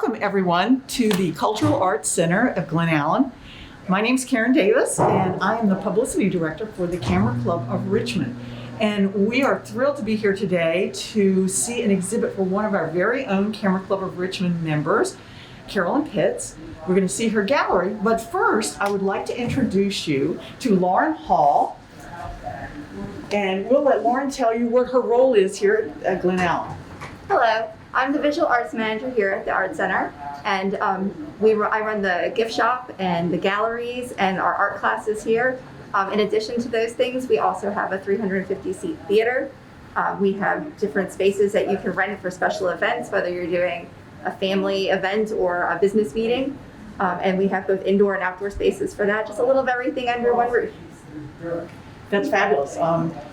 Welcome everyone to the Cultural Arts Center of Glen. My name is Karen Davis and I am the Publicity Director for the Camera Club of Richmond. And we are thrilled to be here today to see an exhibit for one of our very own Camera Club of Richmond members, Carolyn Pitts. We're going to see her gallery, but first I would like to introduce you to Lauren Hall. And we'll let Lauren tell you what her role is here at Glen. Hello, I'm the Visual Arts Manager here at the Art Center, and I run the gift shop and the galleries and our art classes here. In addition to those things, we also have a 350-seat theater. We have different spaces that you can rent for special events, whether you're doing a family event or a business meeting. And we have both indoor and outdoor spaces for that, just a little of everything under one roof. That's fabulous.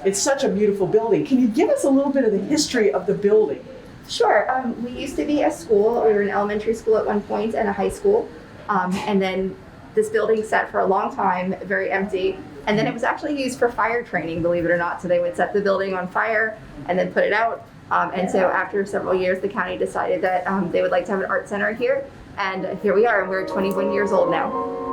It's such a beautiful building. Can you give us a little bit of the history of the building? Sure. We used to be a school. We were an elementary school at one point and a high school. And then this building sat for a long time, very empty. And then it was actually used for fire training, believe it or not. So they would set the building on fire and then put it out. And so after several years, the county decided that they would like to have an art center here. And here we are, and we're 21 years old now.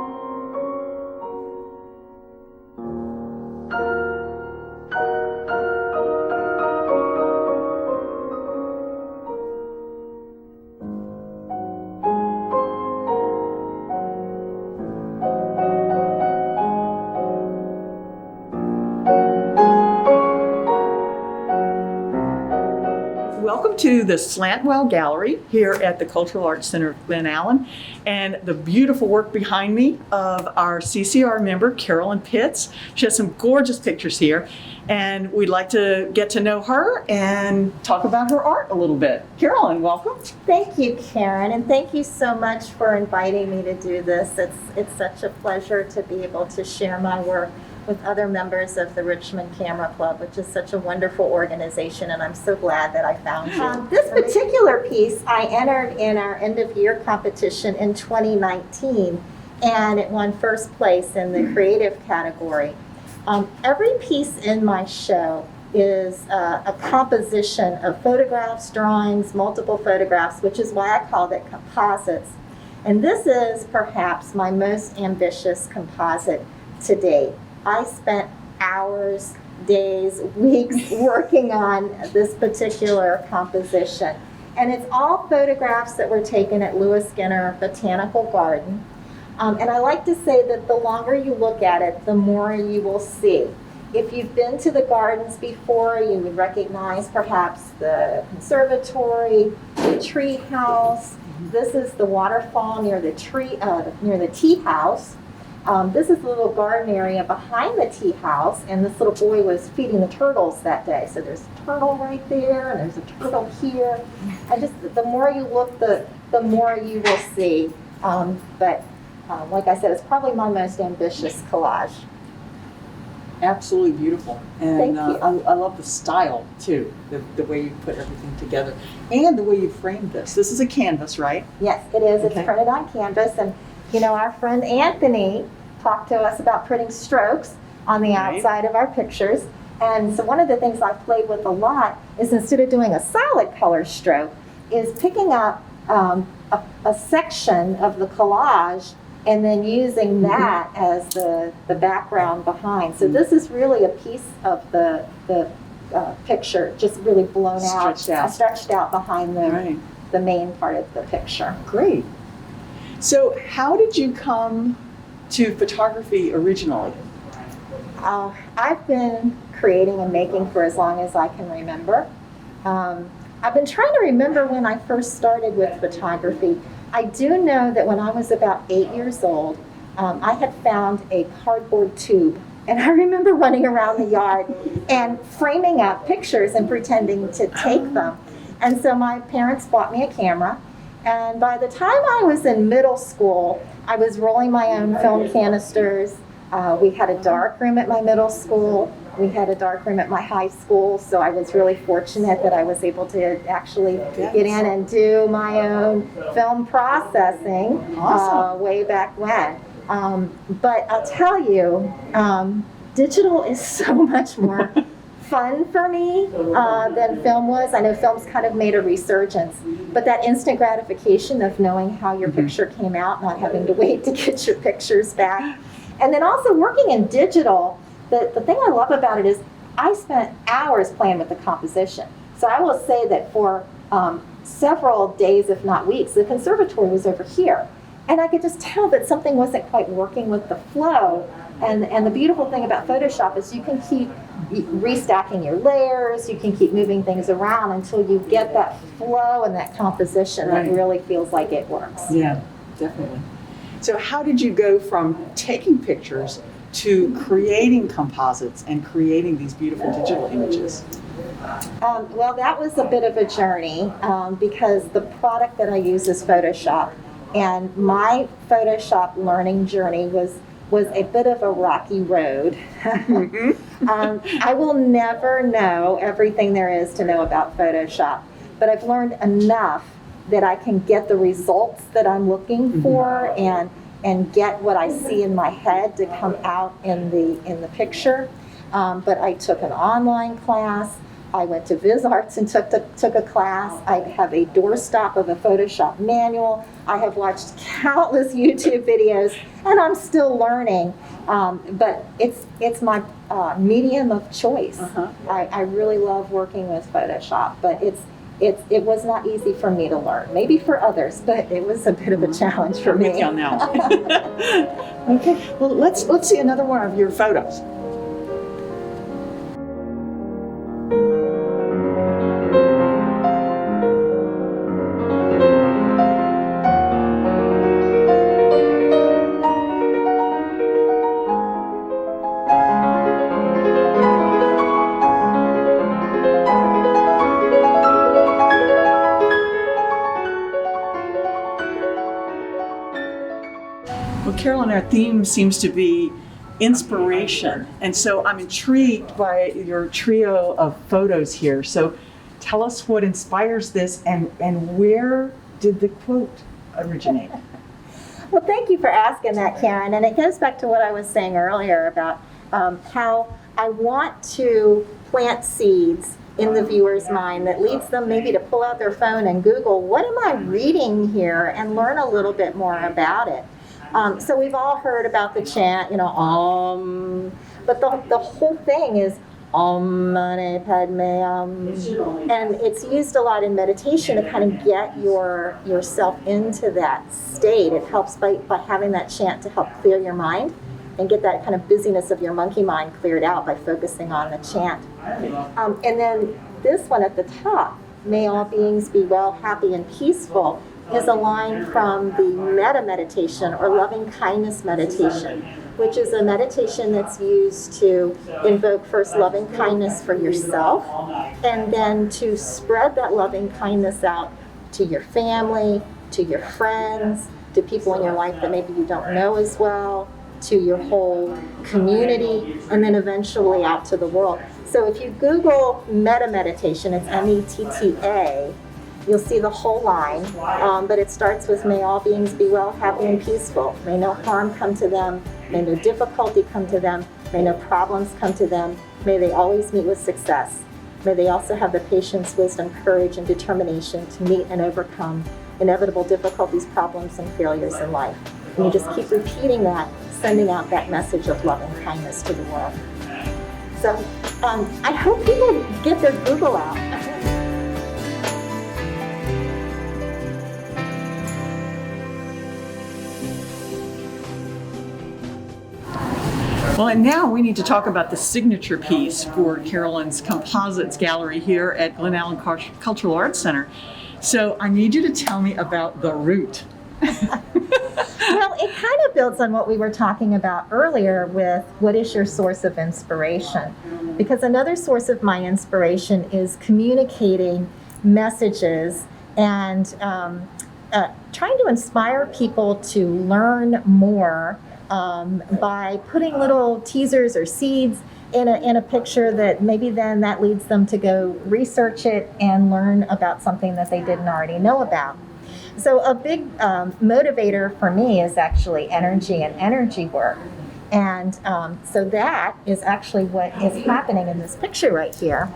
Welcome to the Slantwell Gallery here at the Cultural Arts Center of Glen and the beautiful work behind me of our CCR member, Carolyn Pitts. She has some gorgeous pictures here, and we'd like to get to know her and talk about her art a little bit. Carolyn, welcome. Thank you, Karen, and thank you so much for inviting me to do this. It's such a pleasure to be able to share my work with other members of the Richmond Camera Club, which is such a wonderful organization, and I'm so glad that I found you. This particular piece I entered in our end-of-year competition in 2019, and it won first place in the creative category. Every piece in my show is a composition of photographs, drawings, multiple photographs, which is why I called it Composites. And this is perhaps my most ambitious composite to date. I spent hours, days, weeks working on this particular composition. And it's all photographs that were taken at Lewis Skinner Botanical Garden. And I like to say that the longer you look at it, the more you will see. If you've been to the gardens before, you would recognize perhaps the conservatory, the tree house. This is the waterfall near the tea house. This is the little garden area behind the tea house, and this little boy was feeding the turtles that day. So there's a turtle right there, and there's a turtle here. And just the more you look, the more you will see. But like I said, it's probably my most ambitious collage. Absolutely beautiful. And Thank you. I love the style too, the way you put everything together, and the way you framed this. This is a canvas, right? Yes, it is. Okay. It's printed on canvas, and you know, our friend Anthony talked to us about putting strokes on the outside of our pictures. And so one of the things I've played with a lot is, instead of doing a solid color stroke, is picking up a section of the collage and then using that as the background behind. So this is really a piece of the picture, just really blown stretched out behind the main part of the picture. Great. So how did you come to photography originally? I've been creating and making for as long as I can remember. I've been trying to remember when I first started with photography. I do know that when I was about 8 years old, I had found a cardboard tube. And I remember running around the yard and framing up pictures and pretending to take them. And so my parents bought me a camera. And by the time I was in middle school, I was rolling my own film canisters. We had a dark room at my middle school. We had a dark room at my high school. So I was really fortunate that I was able to actually get in and do my own film processing way back when. But I'll tell you, digital is so much more fun for me than film was. I know film's kind of made a resurgence, but that instant gratification of knowing how your picture came out, not having to wait to get your pictures back. And then also working in digital, the thing I love about it is I spent hours playing with the composition. So I will say that for several days, if not weeks, the conservatory was over here. And I could just tell that something wasn't quite working with the flow. And the beautiful thing about Photoshop is you can keep restacking your layers, you can keep moving things around until you get that flow and that composition that really feels like it works. Yeah, definitely. So how did you go from taking pictures to creating composites and creating these beautiful digital images? Well, that was a bit of a journey because the product that I use is Photoshop. And my Photoshop learning journey was a bit of a rocky road. I will never know everything there is to know about Photoshop, but I've learned enough that I can get the results that I'm looking for and get what I see in my head to come out in the picture. But I took an online class. I went to VisArts and took a class. I have a doorstop of a Photoshop manual. I have watched countless YouTube videos, and I'm still learning. But it's my medium of choice. I really love working with Photoshop, but it was not easy for me to learn. Maybe for others, but it was a bit of a challenge for me. I'm with you on that one. Okay, well let's see another one of your photos. Well, Carolyn, our theme seems to be inspiration. And so I'm intrigued by your trio of photos here. So tell us what inspires this and where did the quote originate? Well, thank you for asking that, Karen. And it goes back to what I was saying earlier about how I want to plant seeds in the viewer's mind that leads them maybe to pull out their phone and Google, what am I reading here, and learn a little bit more about it. So we've all heard about the chant, but the whole thing is Om Mani Padme Hum. And it's used a lot in meditation to kind of get yourself into that state. It helps by having that chant to help clear your mind and get that kind of busyness of your monkey mind cleared out by focusing on the chant. And then this one at the top, may all beings be well, happy, and peaceful, is a line from the metta meditation or loving kindness meditation, which is a meditation that's used to invoke first loving kindness for yourself and then to spread that loving kindness out to your family, to your friends, to people in your life that maybe you don't know as well, to your whole community, and then eventually out to the world. So if you Google metta meditation, it's METTA, you'll see the whole line, but it starts with may all beings be well, happy, and peaceful. May no harm come to them. May no difficulty come to them. May no problems come to them. May they always meet with success. May they also have the patience, wisdom, courage, and determination to meet and overcome inevitable difficulties, problems, and failures in life. And you just keep repeating that, sending out that message of love and kindness to the world. So I hope people get their Google out. Well, and now we need to talk about the signature piece for Carolyn's Composites gallery here at Glen Allen Cultural Arts Center. So I need you to tell me about the root. Well, it kind of builds on what we were talking about earlier with what is your source of inspiration? Because another source of my inspiration is communicating messages and trying to inspire people to learn more by putting little teasers or seeds in a picture that maybe then that leads them to go research it and learn about something that they didn't already know about. So a big motivator for me is actually energy and energy work. And so that is actually what is happening in this picture right here.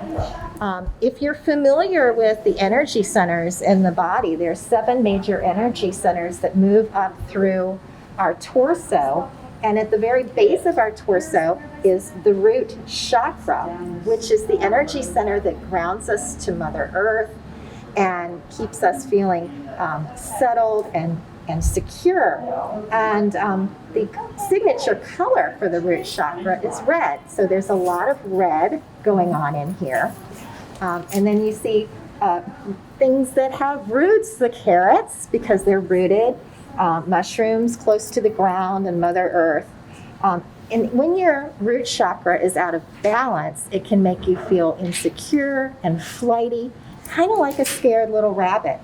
If you're familiar with the energy centers in the body, there's 7 major energy centers that move up through our torso. And at the very base of our torso is the root chakra, which is the energy center that grounds us to Mother Earth and keeps us feeling settled and secure. And the signature color for the root chakra is red. So there's a lot of red going on in here. And then you see things that have roots, the carrots, because they're rooted, mushrooms close to the ground and Mother Earth. And when your root chakra is out of balance, it can make you feel insecure and flighty, kind of like a scared little rabbit.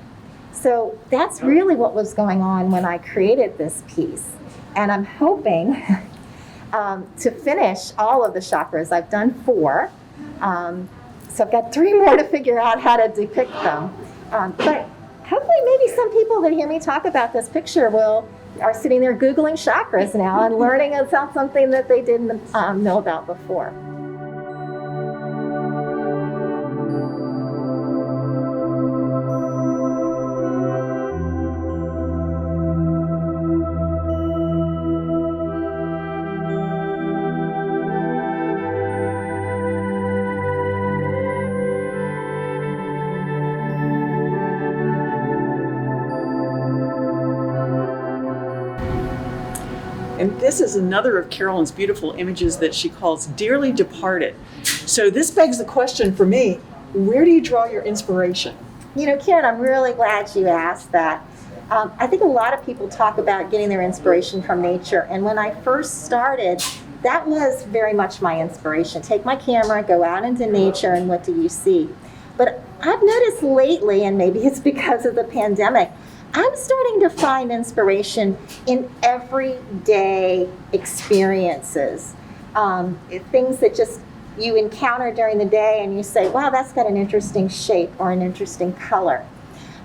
So that's really what was going on when I created this piece. And I'm hoping to finish all of the chakras. I've done 4. So I've got 3 more to figure out how to depict them. But hopefully maybe some people that hear me talk about this picture are sitting there Googling chakras now and learning about something that they didn't know about before. And this is another of Carolyn's beautiful images that she calls Dearly Departed. So this begs the question for me, where do you draw your inspiration? You know, Karen, I'm really glad you asked that. I think a lot of people talk about getting their inspiration from nature. And when I first started, that was very much my inspiration. Take my camera, go out into nature, and what do you see? But I've noticed lately, and maybe it's because of the pandemic, I'm starting to find inspiration in everyday experiences. Things that just you encounter during the day and you say, wow, that's got an interesting shape or an interesting color.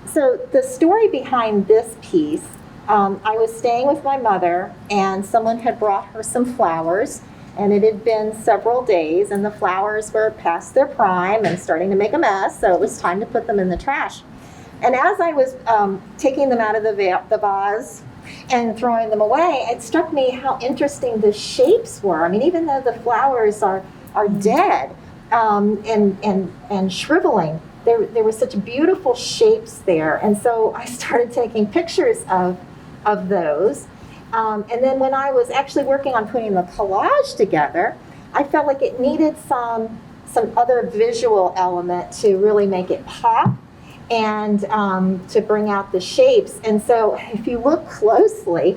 So the story behind this piece, I was staying with my mother and someone had brought her some flowers, and it had been several days and the flowers were past their prime and starting to make a mess, so it was time to put them in the trash. And as I was taking them out of the vase and throwing them away, it struck me how interesting the shapes were. I mean, even though the flowers are dead and shriveling, there were such beautiful shapes there. And so I started taking pictures of those. And then when I was actually working on putting the collage together, I felt like it needed some other visual element to really make it pop and to bring out the shapes. And so if you look closely,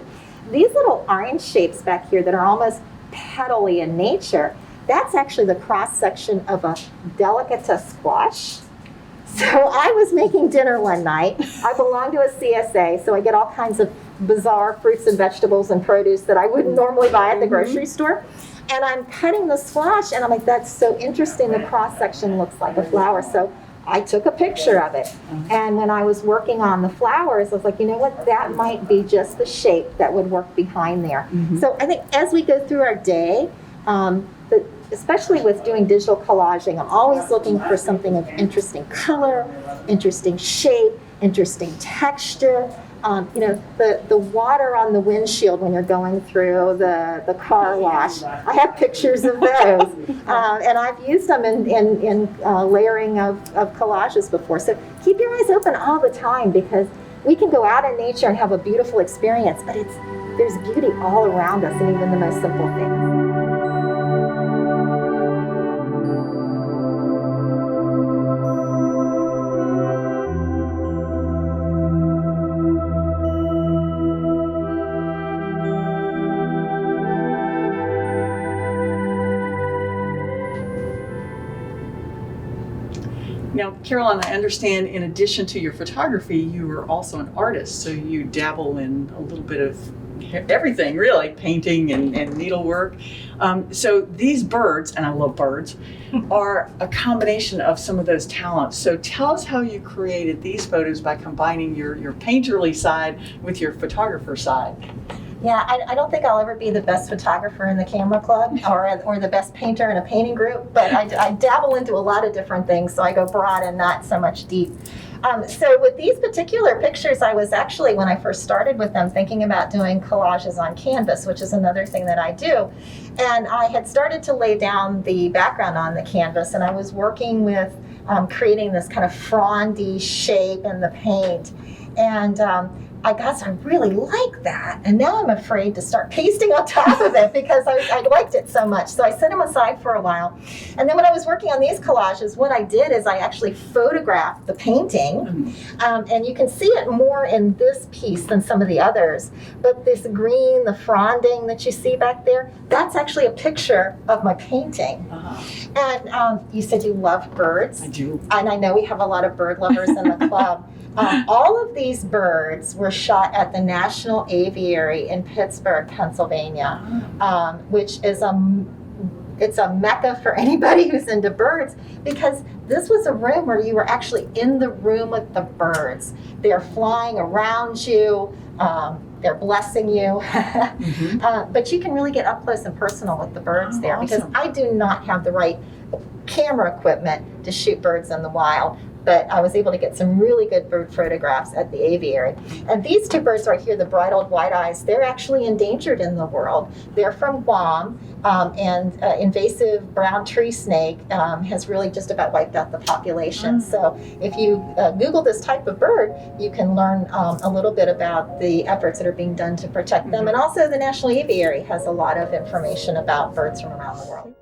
these little orange shapes back here that are almost petally in nature, that's actually the cross-section of a delicata squash. So I was making dinner one night. I belong to a CSA, so I get all kinds of bizarre fruits and vegetables and produce that I wouldn't normally buy at the grocery store. And I'm cutting the squash, and I'm like, that's so interesting. The cross-section looks like a flower. So I took a picture of it. And when I was working on the flowers, I was like, you know what, that might be just the shape that would work behind there. So I think as we go through our day, especially with doing digital collaging, I'm always looking for something of interesting color, interesting shape, interesting texture. You know, the water on the windshield when you're going through the car wash, I have pictures of those. And I've used them in layering of collages before. So keep your eyes open all the time, because we can go out in nature and have a beautiful experience, but there's beauty all around us in even the most simple things. Now, Carolyn, I understand in addition to your photography, you are also an artist, so you dabble in a little bit of everything, really, painting and needlework. So these birds, and I love birds, are a combination of some of those talents. So tell us how you created these photos by combining your painterly side with your photographer side. Yeah, I don't think I'll ever be the best photographer in the camera club or the best painter in a painting group, but I dabble into a lot of different things, so I go broad and not so much deep. So with these particular pictures, I was actually, when I first started with them, thinking about doing collages on canvas, which is another thing that I do. And I had started to lay down the background on the canvas, and I was working with creating this kind of frondy shape in the paint. And I really like that. And now I'm afraid to start pasting on top of it because I liked it so much. So I set them aside for a while. And then when I was working on these collages, what I did is I actually photographed the painting. And you can see it more in this piece than some of the others. But this green, the fronding that you see back there, that's actually a picture of my painting. And you said you love birds. I do. And I know we have a lot of bird lovers in the club. All of these birds were shot at the National Aviary in Pittsburgh, Pennsylvania, which is it's a mecca for anybody who's into birds, because this was a room where you were actually in the room with the birds. They're flying around you. They're blessing you. But you can really get up close and personal with the birds there, because I do not have the right camera equipment to shoot birds in the wild. But I was able to get some really good bird photographs at the aviary. And these two birds right here, the bright-old white eyes, they're actually endangered in the world. They're from Guam, and invasive brown tree snake has really just about wiped out the population. So if you Google this type of bird, you can learn a little bit about the efforts that are being done to protect them. And also the National Aviary has a lot of information about birds from around the world.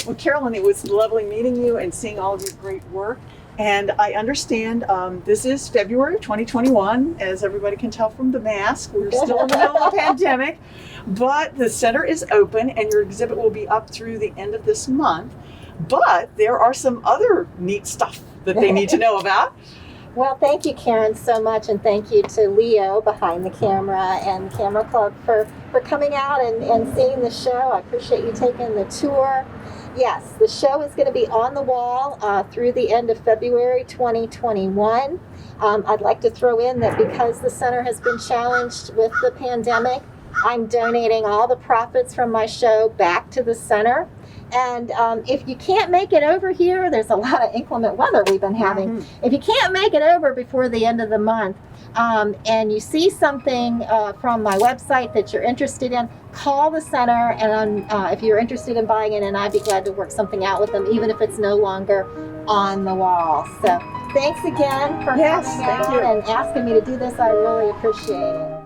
Well, Carolyn, it was lovely meeting you and seeing all of your great work. And I understand this is February 2021, as everybody can tell from the mask. We're still in the middle of a pandemic, but the center is open and your exhibit will be up through the end of this month. But there are some other neat stuff that they need to know about. Well, thank you, Karen, so much, and thank you to Leo behind the camera and Camera Club for coming out and seeing the show. I appreciate you taking the tour. Yes, the show is going to be on the wall through the end of February 2021. I'd like to throw in that because the center has been challenged with the pandemic, I'm donating all the profits from my show back to the center. And if you can't make it over here, there's a lot of inclement weather we've been having. If you can't make it over before the end of the month, and you see something from my website that you're interested in, call the center, and if you're interested in buying it, and I'd be glad to work something out with them, even if it's no longer on the wall. So thanks again for coming out and asking me to do this. I really appreciate it.